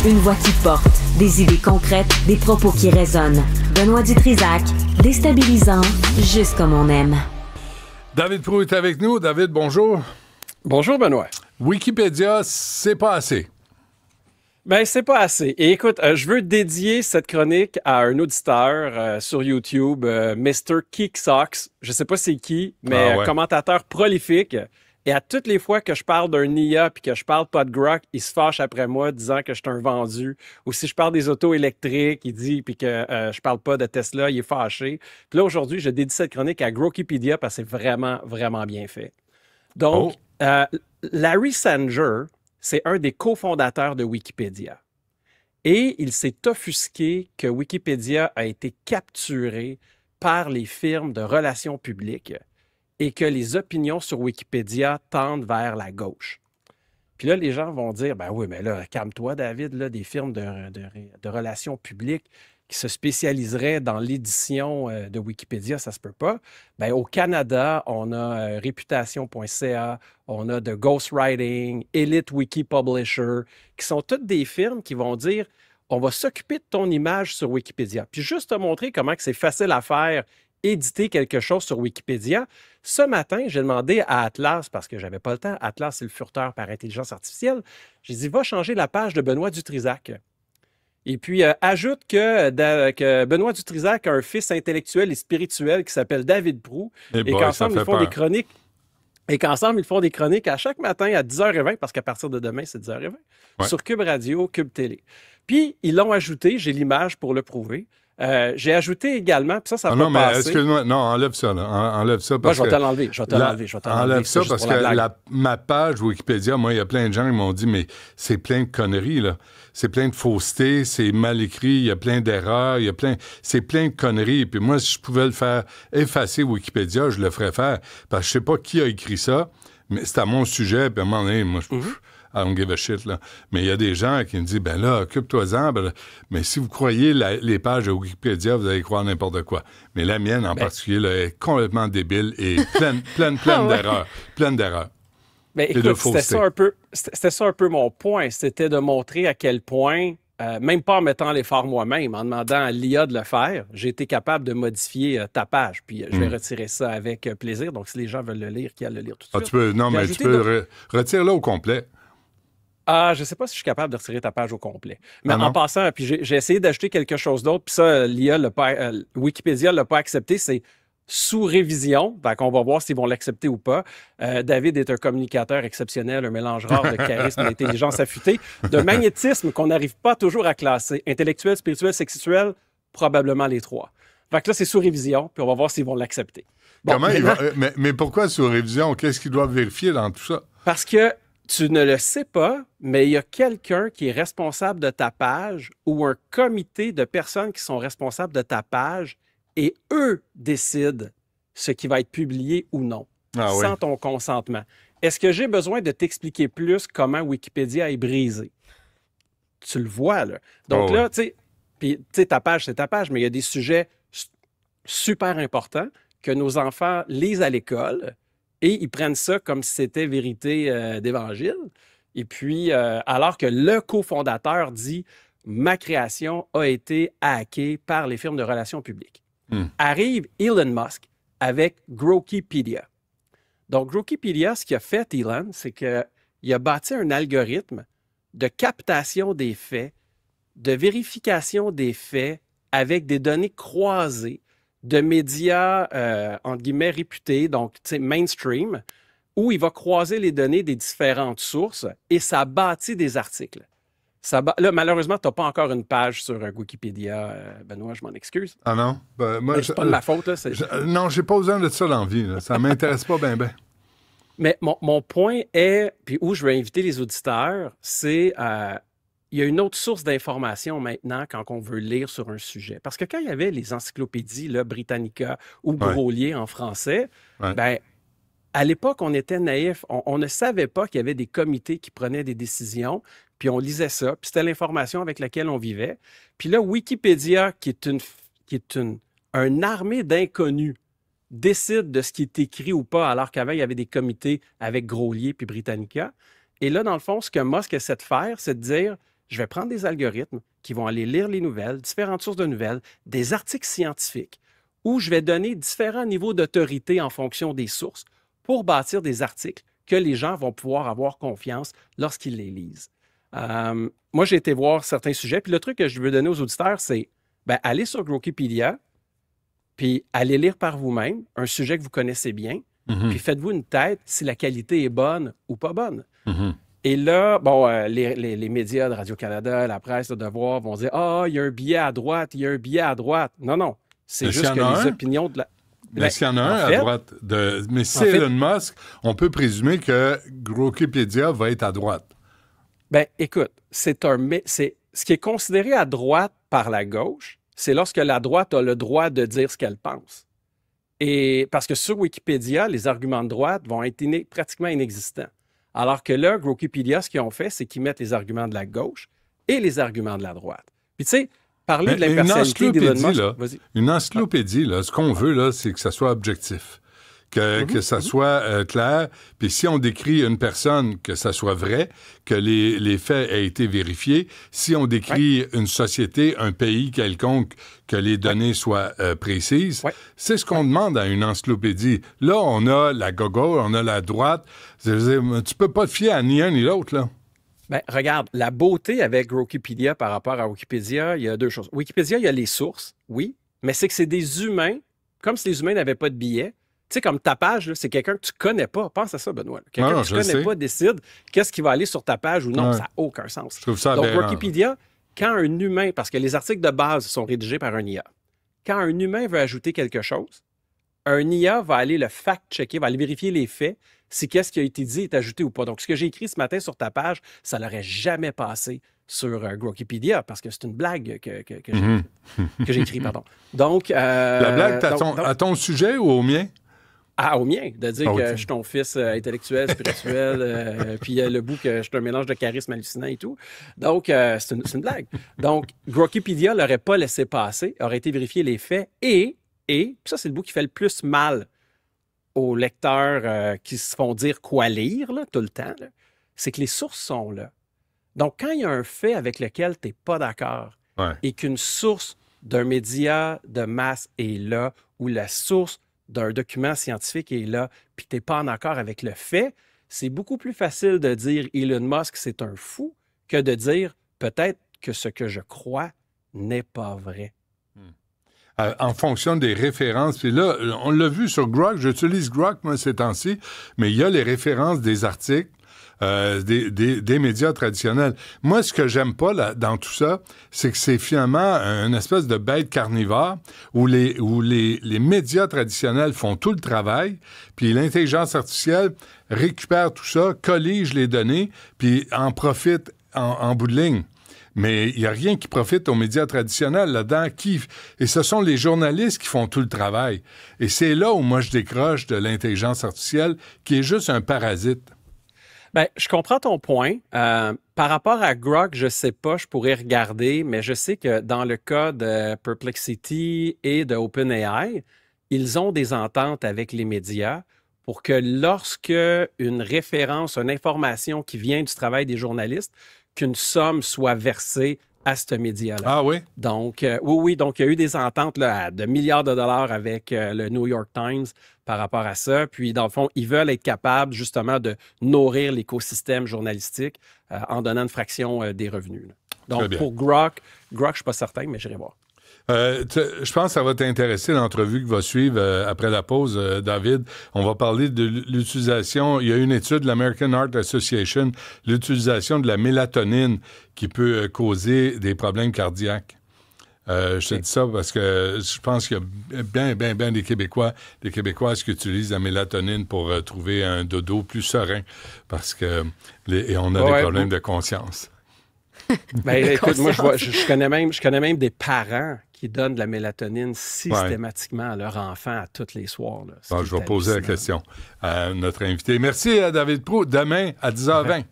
Une voix qui porte, des idées concrètes, des propos qui résonnent. Benoît Dutrisac, déstabilisant, juste comme on aime. David Proulx est avec nous. David, bonjour. Bonjour, Benoît. Wikipédia, c'est pas assez. Ben, c'est pas assez. Et écoute, je veux dédier cette chronique à un auditeur sur YouTube, Mr. Kicksox. Je sais pas c'est qui, mais commentateur prolifique. Et à toutes les fois que je parle d'un IA puis que je parle pas de grok, il se fâche après moi disant que je suis un vendu. Ou si je parle des autos électriques, il dit puis que je parle pas de Tesla, il est fâché. Puis là, aujourd'hui, je dédie cette chronique à Grokipedia parce que c'est vraiment, vraiment bien fait. Donc, Larry Sanger, c'est un des cofondateurs de Wikipédia. Et il s'est offusqué que Wikipédia a été capturé par les firmes de relations publiques et que les opinions sur Wikipédia tendent vers la gauche. Puis là, les gens vont dire, ben oui, mais là, calme-toi, David, là, des firmes de relations publiques qui se spécialiseraient dans l'édition de Wikipédia, ça se peut pas. Ben, au Canada, on a Réputation.ca, on a The Ghostwriting, Elite Wiki Publisher, qui sont toutes des firmes qui vont dire, on va s'occuper de ton image sur Wikipédia. Puis juste te montrer comment que c'est facile à faire, éditer quelque chose sur Wikipédia. Ce matin, j'ai demandé à Atlas, parce que j'avais pas le temps, Atlas, c'est le furteur par intelligence artificielle, j'ai dit, va changer la page de Benoît Dutrisac. Et puis, ajoute que Benoît Dutrisac a un fils intellectuel et spirituel qui s'appelle David Proulx et qu'ensemble, ils font des chroniques. Et qu'ensemble, ils font des chroniques à chaque matin à 10h20, parce qu'à partir de demain, c'est 10h20, sur Cube Radio, Cube Télé. Puis, ils l'ont ajouté, j'ai l'image pour le prouver. J'ai ajouté également, puis ça non, pas mais passé. Excuse-moi, non, enlève ça, là. Enlève ça parce je vais te l'enlever, je vais te l'enlever. Enlève ça parce que ma page Wikipédia, moi, il y a plein de gens qui m'ont dit, mais c'est plein de conneries, là. C'est plein de faussetés, c'est mal écrit, il y a plein d'erreurs, c'est plein de conneries. Puis moi, si je pouvais le faire effacer Wikipédia, je le ferais faire. Parce que je sais pas qui a écrit ça, mais c'est à mon sujet, puis à un moment donné, moi, I don't give a shit, là. Mais il y a des gens qui me disent, ben là, occupe-toi-en. Mais si vous croyez les pages de Wikipédia, vous allez croire n'importe quoi. Mais la mienne, en particulier, là, est complètement débile et pleine d'erreurs. Pleine d'erreurs. Mais écoute, c'était ça un peu mon point. C'était de montrer à quel point, même pas en mettant l'effort moi-même, en demandant à l'IA de le faire, j'ai été capable de modifier ta page. Puis je vais retirer ça avec plaisir. Donc, si les gens veulent le lire, qu'ils aillent le lire tout de suite. Tu peux retirer-le au complet. Ah, je ne sais pas si je suis capable de retirer ta page au complet. Mais en passant, puis j'ai essayé d'ajouter quelque chose d'autre, puis ça, Wikipédia ne l'a pas accepté, c'est sous révision. Donc, on va voir s'ils vont l'accepter ou pas. David est un communicateur exceptionnel, un mélange rare de charisme, d'intelligence affûtée, de magnétisme qu'on n'arrive pas toujours à classer. Intellectuel, spirituel, sexuel, probablement les trois. Fait que là, c'est sous révision, puis on va voir s'ils vont l'accepter. Bon, mais pourquoi sous révision? Qu'est-ce qu'ils doivent vérifier dans tout ça? Parce que tu ne le sais pas, mais il y a quelqu'un qui est responsable de ta page ou un comité de personnes qui sont responsables de ta page et eux décident ce qui va être publié ou non, sans ton consentement. Est-ce que j'ai besoin de t'expliquer plus comment Wikipédia est brisé? Tu le vois, là. Donc là, tu sais, ta page, c'est ta page, mais il y a des sujets super importants que nos enfants lisent à l'école. Et ils prennent ça comme si c'était vérité d'évangile. Et puis, alors que le cofondateur dit « Ma création a été hackée par les firmes de relations publiques ». Arrive Elon Musk avec Grokipedia. Donc, Grokipedia, ce qu'il a fait, Elon, c'est qu'il a bâti un algorithme de captation des faits, de vérification des faits avec des données croisées de médias, entre guillemets, réputés, donc mainstream, où il va croiser les données des différentes sources et ça bâtit des articles. Là, malheureusement, tu n'as pas encore une page sur Wikipédia, Benoît, je m'en excuse. Ah non? C'est pas de ma faute. Là, non, j'ai pas besoin de ça dans la vie. Là. Ça m'intéresse pas bien. Mais mon point est, puis où je veux inviter les auditeurs, c'est... il y a une autre source d'information maintenant quand on veut lire sur un sujet. Parce que quand il y avait les encyclopédies, là, Britannica ou Grolier en français, ben, à l'époque, on était naïfs. On ne savait pas qu'il y avait des comités qui prenaient des décisions, puis on lisait ça, puis c'était l'information avec laquelle on vivait. Puis là, Wikipédia, qui est une armée d'inconnus, décide de ce qui est écrit ou pas, alors qu'avant, il y avait des comités avec Grolier puis Britannica. Et là, dans le fond, ce que Musk essaie de faire, c'est de dire... je vais prendre des algorithmes qui vont aller lire les nouvelles, différentes sources de nouvelles, des articles scientifiques, où je vais donner différents niveaux d'autorité en fonction des sources pour bâtir des articles que les gens vont pouvoir avoir confiance lorsqu'ils les lisent. Moi, j'ai été voir certains sujets, puis le truc que je veux donner aux auditeurs, c'est allez sur Grokeypedia, puis allez lire par vous-même un sujet que vous connaissez bien, puis faites-vous une tête si la qualité est bonne ou pas bonne. Et là, les médias de Radio-Canada, la presse, le Devoir vont dire « Ah, il y a un biais à droite, il y a un biais à droite. » Non, c'est juste que les opinions de la... Mais s'il y en a un à droite, mais si c'est Elon Musk, on peut présumer que Grokeypedia va être à droite. Écoute, ce qui est considéré à droite par la gauche, c'est lorsque la droite a le droit de dire ce qu'elle pense. Et parce que sur Wikipédia, les arguments de droite vont être pratiquement inexistants. Alors que là, Grokeypedia, ce qu'ils ont fait, c'est qu'ils mettent les arguments de la gauche et les arguments de la droite. Puis tu sais, parler de l'impersonnalité d'Elon Musk... Une encyclopédie, là, ce qu'on veut, là, c'est que ça soit objectif. Que ça soit clair. Puis si on décrit une personne, que ça soit vrai, que les faits aient été vérifiés. Si on décrit une société, un pays quelconque, que les données soient précises. C'est ce qu'on demande à une encyclopédie. Là, on a la gauche, on a la droite. Tu peux pas te fier à ni un ni l'autre, là. Regarde, la beauté avec Grokeypedia par rapport à Wikipédia, il y a deux choses. Wikipédia, il y a les sources, oui, mais c'est que c'est des humains, comme si les humains n'avaient pas de billets. Tu sais, comme ta page, là, c'est quelqu'un que tu connais pas. Pense à ça, Benoît. Quelqu'un que tu connais pas décide qu'est-ce qui va aller sur ta page ou non. Ça n'a aucun sens. Je trouve ça Donc, Wikipédia, quand un humain, parce que les articles de base sont rédigés par un IA, quand un humain veut ajouter quelque chose, un IA va aller le fact-checker, va aller vérifier les faits, si qu'est-ce qui a été dit est ajouté ou pas. Donc, ce que j'ai écrit ce matin sur ta page, ça n'aurait jamais passé sur Grokeypedia, parce que c'est une blague que j'ai écrit, pardon. Donc... La blague, à ton sujet ou au mien? Au mien, de dire que je suis ton fils intellectuel, spirituel, puis le bout que je suis un mélange de charisme hallucinant et tout. Donc, c'est une blague. Donc, Grokeypedia ne l'aurait pas laissé passer, aurait été vérifier les faits et ça, c'est le bout qui fait le plus mal aux lecteurs qui se font dire quoi lire là, tout le temps, là, c'est que les sources sont là. Donc, quand il y a un fait avec lequel tu n'es pas d'accord et qu'une source d'un média de masse est là, ou la source d'un document scientifique est là, puis tu n'es pas en accord avec le fait, c'est beaucoup plus facile de dire Elon Musk, c'est un fou, que de dire peut-être que ce que je crois n'est pas vrai. En fonction des références. Puis là, on l'a vu sur Grok, j'utilise Grok, moi, ces temps-ci, mais il y a les références des articles, des médias traditionnels. Moi, ce que j'aime pas dans tout ça, c'est que c'est finalement une espèce de bête carnivore où les médias traditionnels font tout le travail, puis l'intelligence artificielle récupère tout ça, collige les données, puis en profite en bout de ligne. Mais il n'y a rien qui profite aux médias traditionnels là-dedans. Et ce sont les journalistes qui font tout le travail. Et c'est là où moi je décroche de l'intelligence artificielle, qui est juste un parasite. Je comprends ton point. Par rapport à Grok, je ne sais pas, je pourrais regarder, mais je sais que dans le cas de Perplexity et de OpenAI, ils ont des ententes avec les médias pour que lorsque une référence, une information qui vient du travail des journalistes, qu'une somme soit versée à ce média-là. Ah oui? Donc, oui. Donc, il y a eu des ententes là, de milliards de dollars avec le New York Times par rapport à ça. Puis, dans le fond, ils veulent être capables, justement, de nourrir l'écosystème journalistique en donnant une fraction des revenus. Là. Donc, pour Grok, je ne suis pas certain, mais j'irai voir. Je pense que ça va t'intéresser, l'entrevue qui va suivre après la pause, David. On va parler de l'utilisation. Il y a une étude de l'American Heart Association, l'utilisation de la mélatonine qui peut causer des problèmes cardiaques. Je te dis ça parce que je pense qu'il y a bien des Québécoises qui utilisent la mélatonine pour trouver un dodo plus serein parce que et on a des problèmes de conscience. Écoute, moi, je connais même des parents qui donnent de la mélatonine systématiquement à leur enfant à tous les soirs. Là, je vais poser la question à notre invité. Merci à David Proulx. Demain à 10h20.